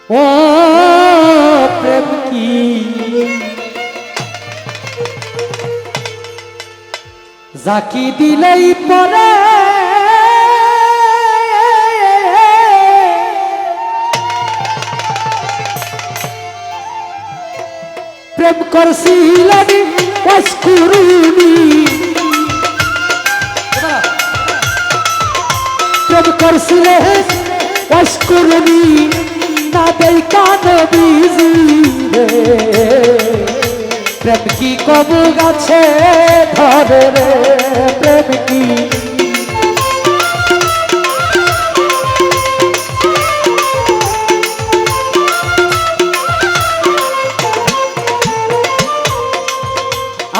ও প্রেম কি জাকি দিলেই পরে প্রেম করছিলেন অস্কুরুনি প্রেম করছিলেন অস্কুরুনি না দেই কানবিজি রে প্রেম কি কবু গাছে ধরে রে প্রেম কি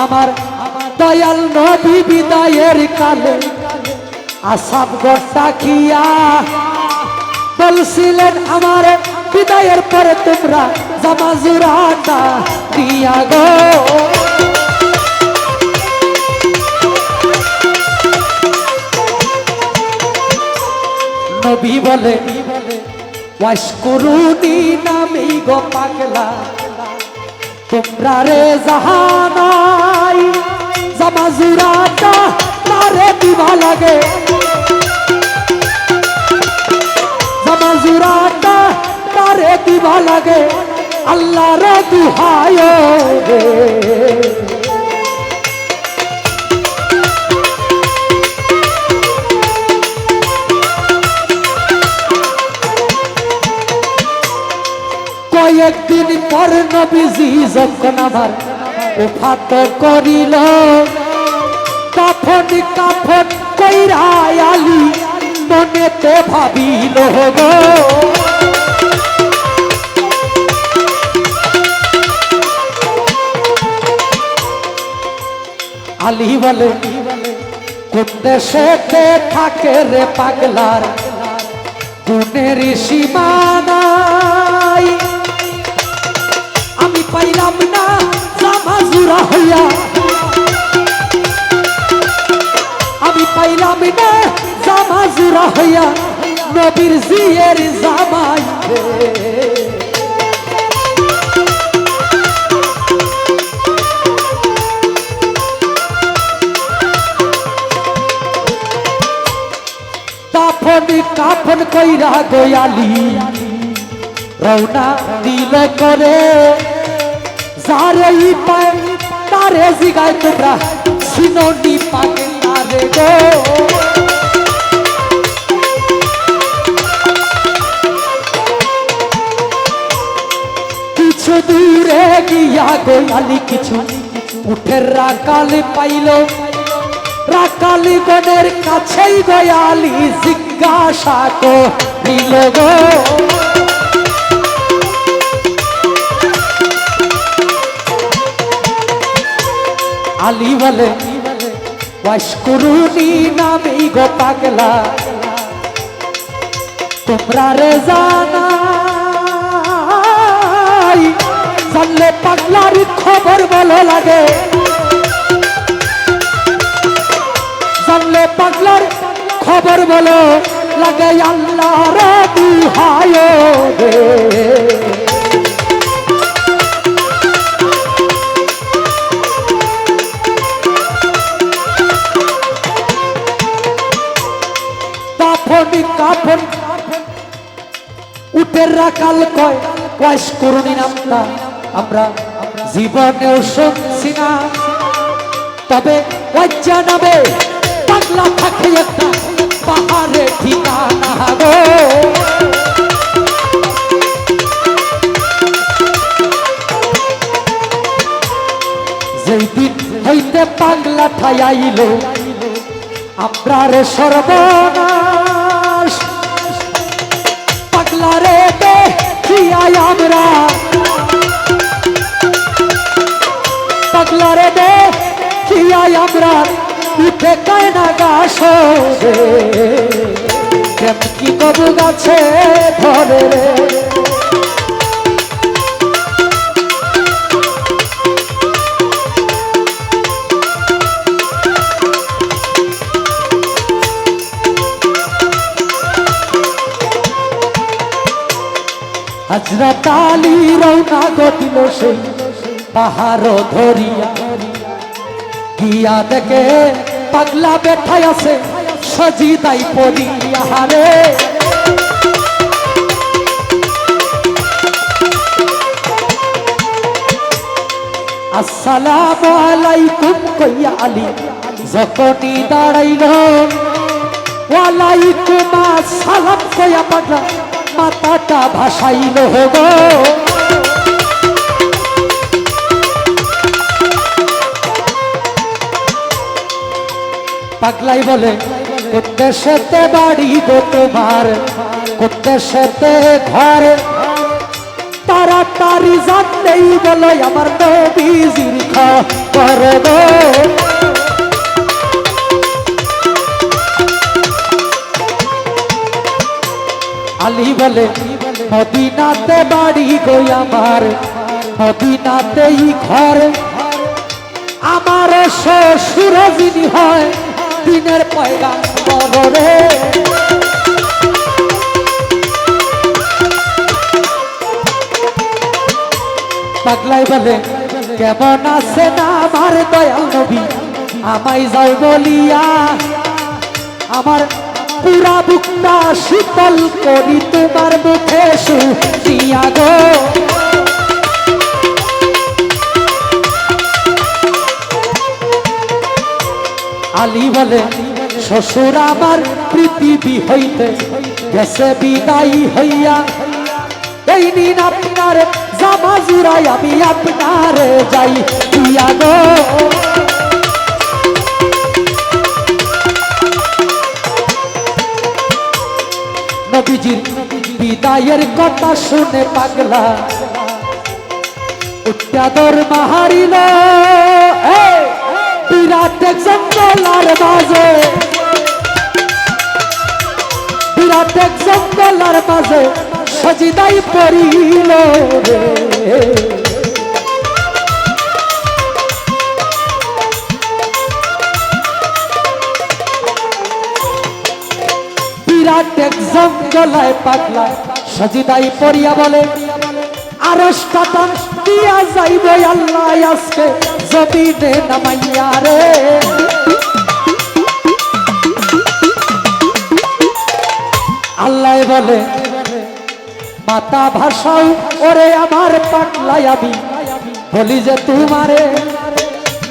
আমার দয়াল নবী বিদায়ের কালে আসাব গোটা খিয়া বলছিলেন আমার বিদায়ের পরে তোমরা জামা জুরাটা দিয়া গো নবী বলে ওয়াশকুরুনি নামি গো পাগলা তোমরা রে জাহানাই জামা জুরাটা তারে দিবা লাগে জামা জুরাটা তারে দিবা লাগে আল্লাহ রে দুহায় রে কয়েকদিন পর নবীজি যখন আমার ওফাত করিল কাফন কাফন কইরা আলী মনেতে ভাবিল গো আলী বলে কোন দেশেতে থাকে রে পাগলার গুণের সীমানাই আমি পাইলাম না জামা জুরা হইয়া আমি পাইলাম না জামা জুরা হইয়া নবীর জিয়ের জামাই কাফনি কাফন কইরা গোয়ালি রওনা দিল করে যারে পায় তারে জিগায় তোমরা সিনোনি পাগে তারে গো কিছু দূরে গিয়া গোয়ালি কিছু উঠের রাকাল পাইল রাকালি গনের কাছেই গোয়ালি জিজ্ঞাসা করিল গো আলী বলে ওয়াশকুরুনি নামি গো পাগলা তোমরা রে জানাই জানলে পাগলার খবর ভালো লাগে জানলে পাগলার খবর বলো লাগে আল্লাহ রে দুহায় রে কাফনি কাফন উঠের রাখাল কয় ওয়াশকুরুনি নামটা আমরা জীবনেও শুনছি না তবে ওয়াজ্জা নামে পাগলা থাকে একটা পাহাড়ে ঠিকানা গো যেই দিন হইতে পাগলা ঠাইল আমরা রে সর্বনাশ পাগলা রে দেখিয়াই আমরা পাগলা রে দেখিয়াই আমরা উঠে কায়না গাছ প্রেম কি কবু গাছে ধরে রে আজরা লইল সেই পাহাড় ধরিয়া গিয়া দেখে পাগলা বেঠাই আছে সজিদাই পড়িয়া রে আসসালামু আলাইকুম কইয়া আলী যখনই দাঁড়াইল ওয়ালাইকুম আসসালাম কইয়া পাগলা মাথাটা ভাসাইল গো পাগলাই বলে কোত্তেশেতে বাড়ি গো তোমার কোত্তেশেতে ঘর তাড়াতাড়ি জানলেই বলো আমার নবীজির খবর গো আলী বলে মদিনাতে বাড়ি গো আমার মদিনাতেই ঘর আমার শ্বশুর যিনি হয় দিনের পয়গাম্বর রে পাগলাই বলে কেমন আছে না আমার দয়াল নবী আমায় যাও বলিয়া আমার পুরা বুকটা শীতল করি তোমার মুখে শুনিয়া গো আলী বলে শ্বশুর আমার পৃথিবী হইতে গেছে বিদায়ী হইয়া এই দিন আপনার জামা জুড়াই আমি আপনার যাই দিয়া গো নবীজির বিদায়ের কথা শুনে পাগলা উচ্চাদর মাহারিল বিরাট এক জঙ্গলার মাঝে বিরাট এক জঙ্গলার মাঝে সজিদাই পড়িল রে বিরাট এক জঙ্গলায় পাগলা সজিদাই পড়িয়া বলে আরশটা টান দিয়া যাইবে আল্লাহ আজকে জমিনে নামাইয়া রে আল্লাহ বলে মাতা ভাষাও ওরে আমার পাগলাই আমি বলি যে তোমারে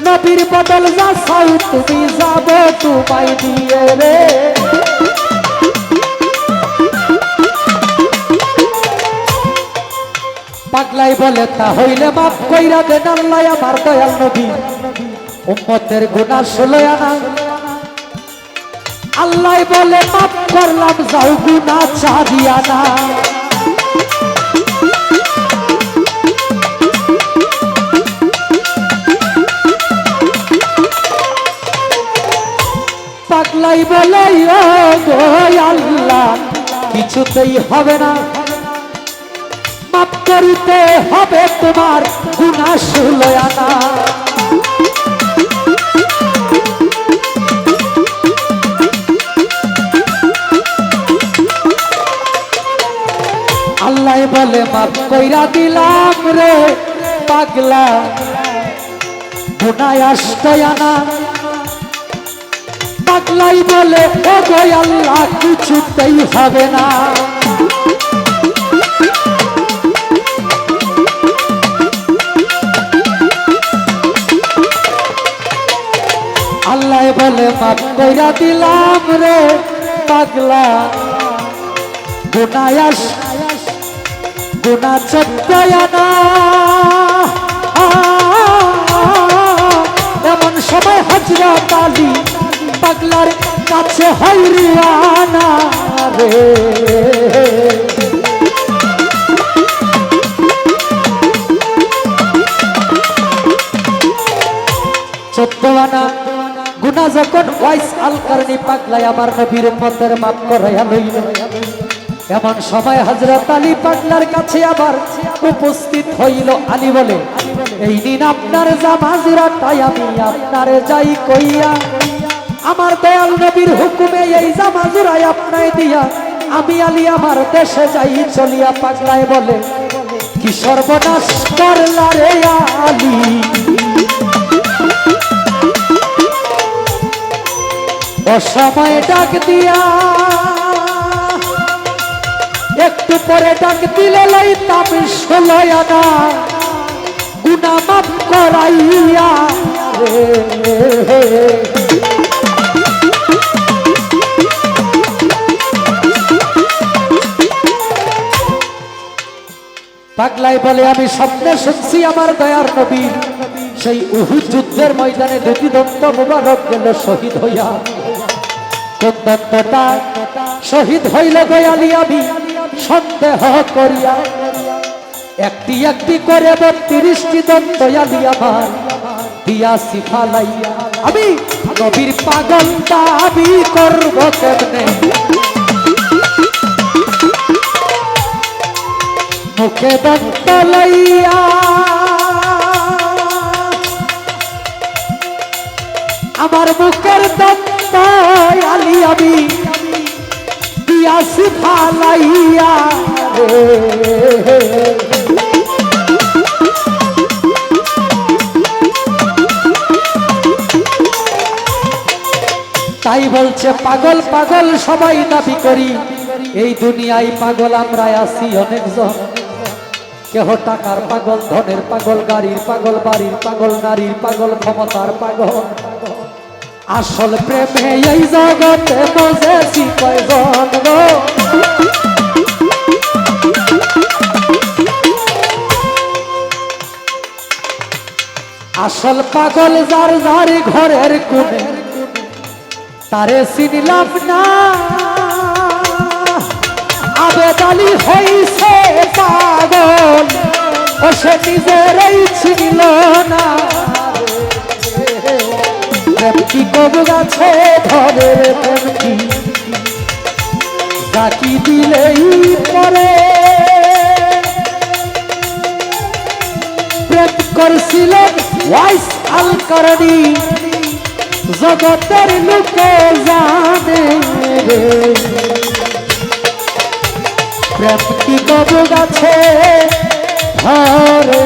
নবীর বদল যা চাও তুমি যাবো তোমায় দিয়ে রে পাগলাই বলে তা হইলে মাফ কইরা দেন আল্লাহ আমার দয়াল নবী উম্মতের গুনাহ 16 আনা আল্লাহ বলে মাফ করলাম যাও গুনাহ ছাড়িয়া না পাগলাই বলে ও গো আল্লাহ কিছুতেই হবে না মাফ করিতে হবে তোমার গুনাহ 16 আনা আল্লাহ বলে মাফ কইরা দিলাম রে পাগলা গুনাহ 8 আনা পাগলাই বলে ও গো আল্লাহ কিছুতেই হবে না আল্লাহ বলে মাফ কইরা দিলাম রে পাগলা গুনাহ 14 আনা এমন সময় হযরত আলী পাগলার কাছে হাইরিয়ানা রে চোদ্দোয়ানা গুনা যখন ওয়াইস আল কারনি পাগলাই আমার নবীর উম্মতের মাফ করাইয়া লইল এমন সময় হযরত আলী পাগলার কাছে আবার উপস্থিত হইল আলী বলে এই দিন আপনার জামাজুরাটাই আমি আপনারে যাই কইয়া আমার দয়াল নবীর হুকুমে এই জামাজুরাই আপনাই দিয়া আমি আলী আমার দেশে যাই চলিয়া পাগলায় বলে কি সর্বনাশ করলা রে আলী অসময়ে ডাক দিয়া একটু পরে ডাক দিলে লইতাম 16 আনা গুনাহ মাফ করাইয়া রে পাগলাই বলে আমি স্বপ্নে শুনছি আমার দয়ার নবী সেই উহুদ যুদ্ধের ময়দানে দুটি দন্ত মুবারক গেল শহীদ হইয়া কোন দন্তটা শহীদ হইল দয়ালি আমি সন্দেহ করিয়া একটি একটি করে 32টি দন্ত দয়ালি আমার দিয়াছি ফালাইয়া আমি নবীর পাগল দাবি করব কেমনে মুখে দন্ত লইয়া আমার মুখের দন্ত আলি আমি দিয়াছি ফালাইয়া তাই বলছে পাগল পাগল সবাই দাবি করি এই দুনিয়ায় পাগল আমরা আছি অনেকজন কেহ টাকার পাগল ধনের পাগল গাড়ির পাগল বাড়ির পাগল নারীর পাগল ক্ষমতার পাগল আসল প্রেমে এই জগতে বসেছি কয়জন গো আসল পাগল যার যার ঘরের কোণে তারে চিনিলাম না আবেদ আলী হইছে পাগল ও সে নিজেরই ছিল না প্রেম কি কবু গাছে ধরে প্রেম কি জাকি দিলেই পরে প্রেম করছিলেন ওয়াইস আল কারনি জগতের লোকে জানে প্রেম কি কবু গাছে ধরে